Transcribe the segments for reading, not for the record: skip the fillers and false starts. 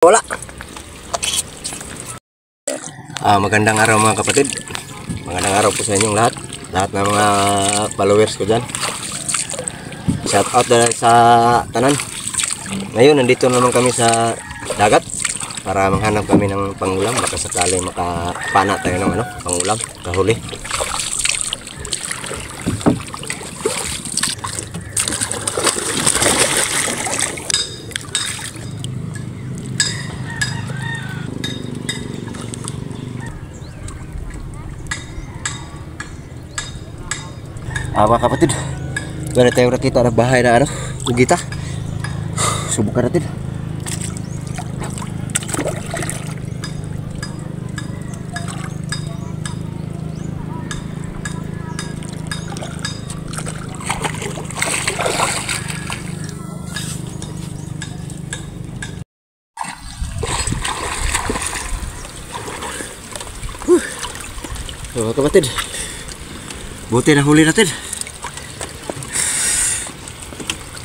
Wala. Magandang araw mga kapatid. Magandang araw po sa inyong lahat. Lahat ng mga followers ko dyan. Shout out dahil sa tanan. Ngayon nandito naman kami sa dagat para manghanap kami ng pangulam. Baka sakali makapana tayo ng pangulam, kahuli. Mga kapatid, meron tayong nakita na bahay na ugita. Subukan natin. Mga kapatid, buti na huli natin.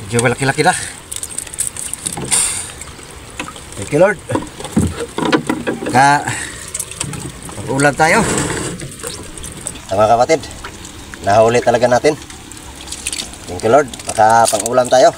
Medyo malaki-laki na. Thank you Lord. Pag-ulan tayo. Mga kapatid, nahuli talaga natin. Thank you Lord. Pang-ulam tayo.